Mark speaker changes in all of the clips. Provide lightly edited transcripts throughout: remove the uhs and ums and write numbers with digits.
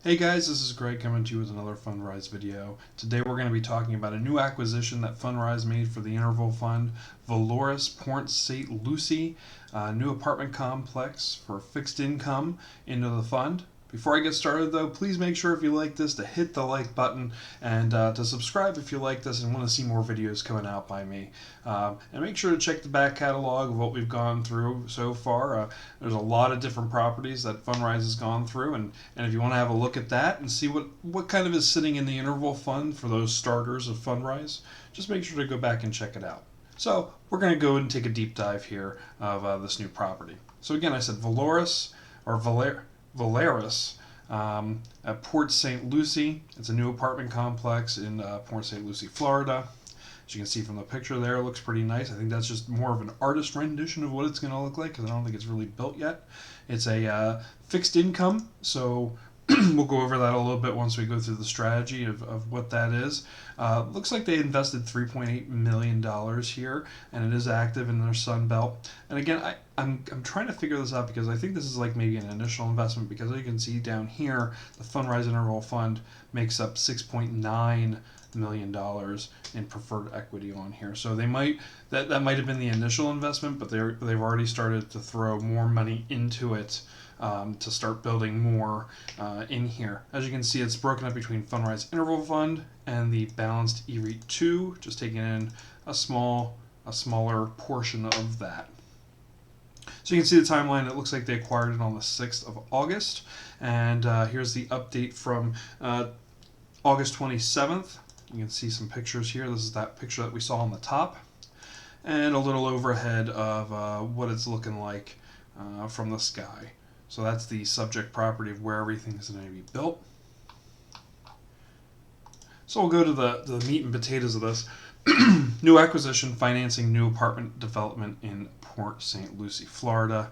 Speaker 1: Hey guys, this is Greg coming to you with another Fundrise video. Today we're going to be talking about a new acquisition that Fundrise made for the interval fund, Volaris Port St. Lucie, a new apartment complex for fixed income into the fund. Before I get started though, please make sure if you like this to hit the like button and to subscribe if you like this and want to see more videos coming out by me. And make sure to check the back catalog of what we've gone through so far. There's a lot of different properties that Fundrise has gone through, and if you want to have a look at that and see what kind of is sitting in the interval fund for those starters of Fundrise, just make sure to go back and check it out. So we're going to go and take a deep dive here of this new property. So again, I said Volaris at Port St. Lucie. It's a new apartment complex in Port St. Lucie, Florida. As you can see from the picture there, it looks pretty nice. I think that's just more of an artist rendition of what it's going to look like because I don't think it's really built yet. It's a fixed income, so we'll go over that a little bit once we go through the strategy of what that is. Looks like they invested $3.8 million here, and it is active in their Sun Belt. And again, I'm trying to figure this out because I think this is like maybe an initial investment because as you can see down here, the Fundrise Interval Fund makes up $6.9 million in preferred equity on here. So they might that might have been the initial investment, but they've already started to throw more money into it to start building more in here. As you can see, it's broken up between Fundrise Interval Fund and the Balanced E-REIT 2, just taking in a smaller portion of that. So you can see the timeline. It looks like they acquired it on the 6th of August. And here's the update from August 27th. You can see some pictures here. This is that picture that we saw on the top. And a little overhead of what it's looking like from the sky. So that's the subject property of where everything is going to be built. So we'll go to the meat and potatoes of this. New acquisition financing new apartment development in Port St. Lucie, Florida.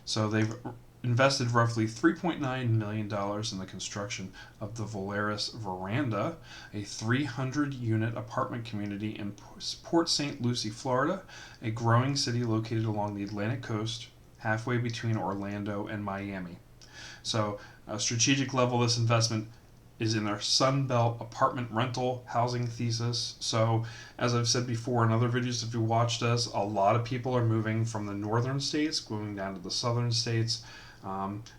Speaker 1: So they've invested roughly $3.9 million in the construction of the Volaris Veranda, a 300-unit apartment community in Port St. Lucie, Florida, a growing city located along the Atlantic coast, halfway between Orlando and Miami. So, a strategic level, this investment is in their Sun Belt apartment rental housing thesis. So, as I've said before in other videos, if you watched us, a lot of people are moving from the northern states, going down to the southern states,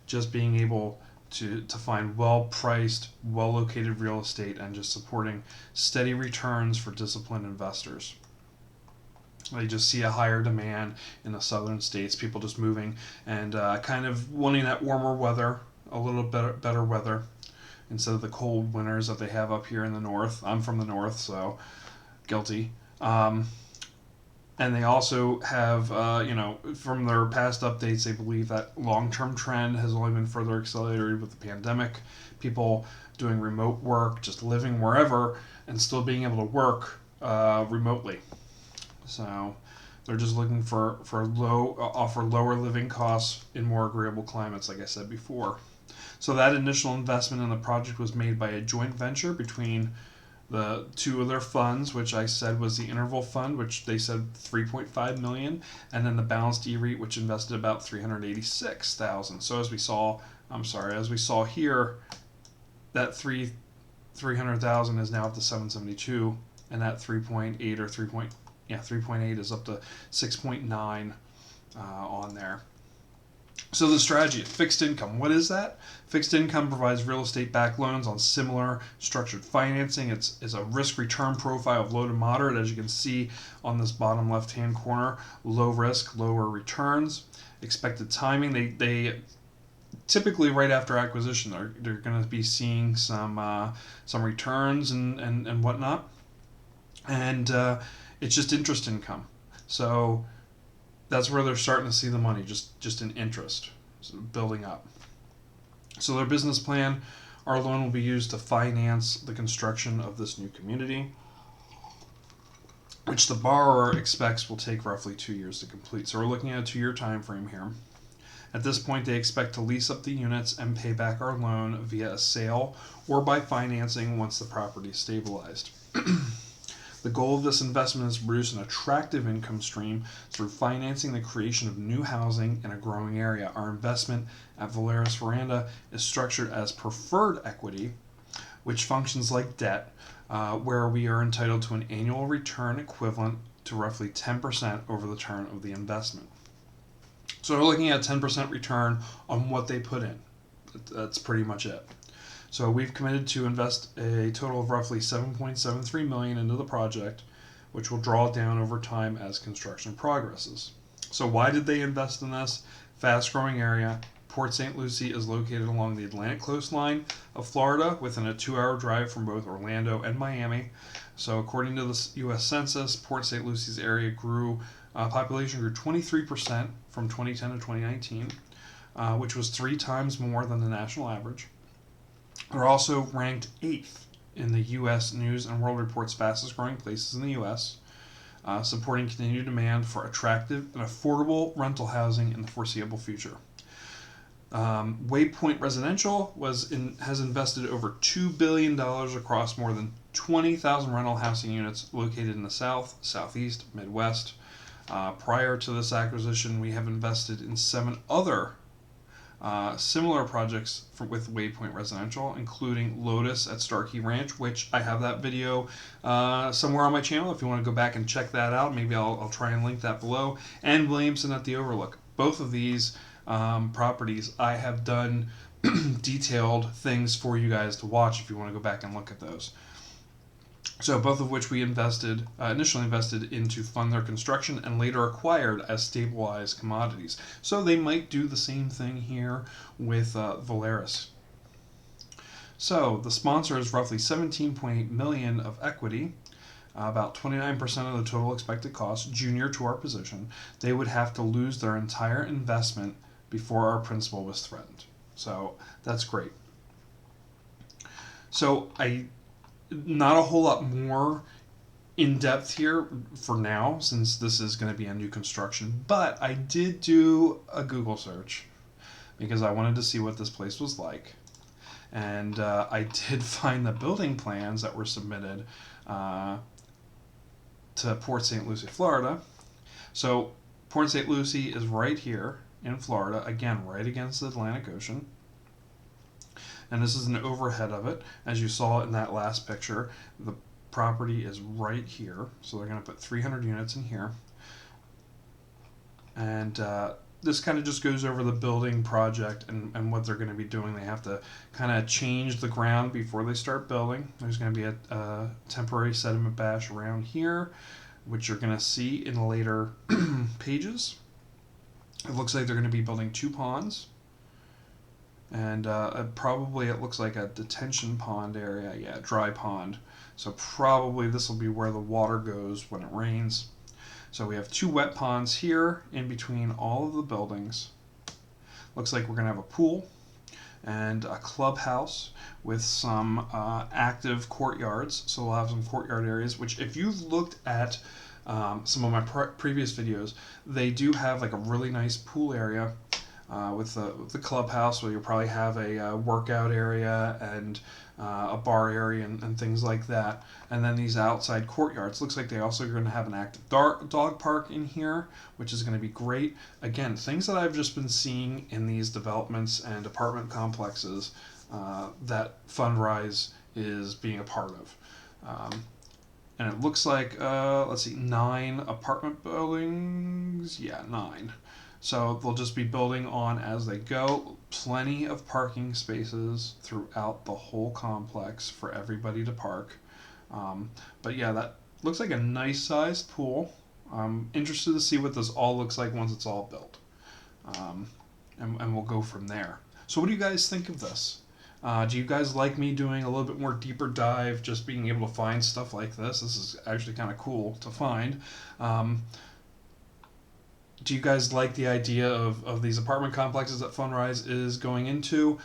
Speaker 1: just being able to find well-priced, well-located real estate and just supporting steady returns for disciplined investors. They just see a higher demand in the southern states, people just moving and kind of wanting that warmer weather, a little better weather instead of the cold winters that they have up here in the north. I'm from the north, so guilty. And they also have, from their past updates, they believe that long-term trend has only been further accelerated with the pandemic. People doing remote work, just living wherever, and still being able to work remotely. So they're just looking for offer lower living costs in more agreeable climates, like I said before. So that initial investment in the project was made by a joint venture between the two of their funds, which I said was the Interval Fund, which they said $3.5 million, and then the Balanced E-REIT, which invested about $386,000. So as we saw here, that $300,000 is now up to $772,000, and that 3.8 is up to 6.9 on there. So the strategy, fixed income. What is that? Fixed income provides real estate-backed loans on similar structured financing. It's a risk-return profile of low to moderate, as you can see on this bottom left-hand corner. Low risk, lower returns. Expected timing. They typically right after acquisition, they're going to be seeing some returns and whatnot. And it's just interest income. So that's where they're starting to see the money, just in interest, so building up. So their business plan, our loan will be used to finance the construction of this new community, which the borrower expects will take roughly 2 years to complete. So we're looking at a 2-year time frame here. At this point, they expect to lease up the units and pay back our loan via a sale or by financing once the property is stabilized. The goal of this investment is to produce an attractive income stream through financing the creation of new housing in a growing area. Our investment at Volaris Veranda is structured as preferred equity, which functions like debt, where we are entitled to an annual return equivalent to roughly 10% over the term of the investment. So we're looking at 10% return on what they put in. That's pretty much it. So we've committed to invest a total of roughly $7.73 million into the project, which will draw down over time as construction progresses. So why did they invest in this? Fast-growing area. Port St. Lucie is located along the Atlantic coastline of Florida, within a 2-hour drive from both Orlando and Miami. So according to the U.S. Census, Port St. Lucie's area population grew 23% from 2010 to 2019, which was 3 times more than the national average. They're also ranked 8th in the U.S. News and World Report's fastest growing places in the U.S., supporting continued demand for attractive and affordable rental housing in the foreseeable future. Waypoint Residential has invested over $2 billion across more than 20,000 rental housing units located in the South, Southeast, Midwest. Prior to this acquisition, we have invested in 7 other similar projects with Waypoint Residential, including Lotus at Starkey Ranch, which I have that video somewhere on my channel if you want to go back and check that out. Maybe I'll try and link that below. And Williamson at the Overlook. Both of these properties, I have done detailed things for you guys to watch if you want to go back and look at those. So both of which we initially invested in to fund their construction and later acquired as stabilized commodities. So they might do the same thing here with Volaris. So the sponsor is roughly $17.8 million of equity, about 29% of the total expected cost, junior to our position. They would have to lose their entire investment before our principal was threatened. So that's great. So not a whole lot more in depth here for now, since this is going to be a new construction, but I did do a Google search because I wanted to see what this place was like. And I did find the building plans that were submitted to Port St. Lucie, Florida. So Port St. Lucie is right here in Florida, again, right against the Atlantic Ocean. And this is an overhead of it. As you saw in that last picture, the property is right here. So they're going to put 300 units in here. And this kind of just goes over the building project and what they're going to be doing. They have to kind of change the ground before they start building. There's going to be a temporary sediment bash around here, which you're going to see in later pages. It looks like they're going to be building 2 ponds. And probably it looks like a detention pond area. Yeah, dry pond. So probably this will be where the water goes when it rains. So we have 2 wet ponds here in between all of the buildings. Looks like we're going to have a pool and a clubhouse with some active courtyards. So we'll have some courtyard areas, which if you've looked at some of my previous videos, they do have like a really nice pool area with the clubhouse, where you'll probably have a workout area and a bar area and things like that. And then these outside courtyards. Looks like they also are going to have an active dog park in here, which is going to be great. Again, things that I've just been seeing in these developments and apartment complexes that Fundrise is being a part of. And it looks like, let's see, 9 apartment buildings. Yeah, 9. So they'll just be building on as they go. Plenty of parking spaces throughout the whole complex for everybody to park. But yeah, that looks like a nice sized pool. I'm interested to see what this all looks like once it's all built. And we'll go from there. So what do you guys think of this? Do you guys like me doing a little bit more deeper dive, just being able to find stuff like this? This is actually kind of cool to find. Do you guys like the idea of these apartment complexes that Fundrise is going into?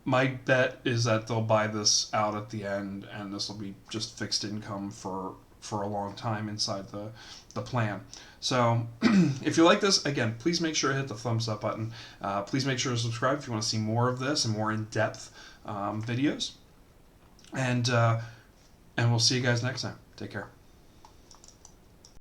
Speaker 1: My bet is that they'll buy this out at the end, and this will be just fixed income for a long time inside the plan. So if you like this, again, please make sure to hit the thumbs up button. Please make sure to subscribe if you want to see more of this and more in-depth videos. And we'll see you guys next time. Take care.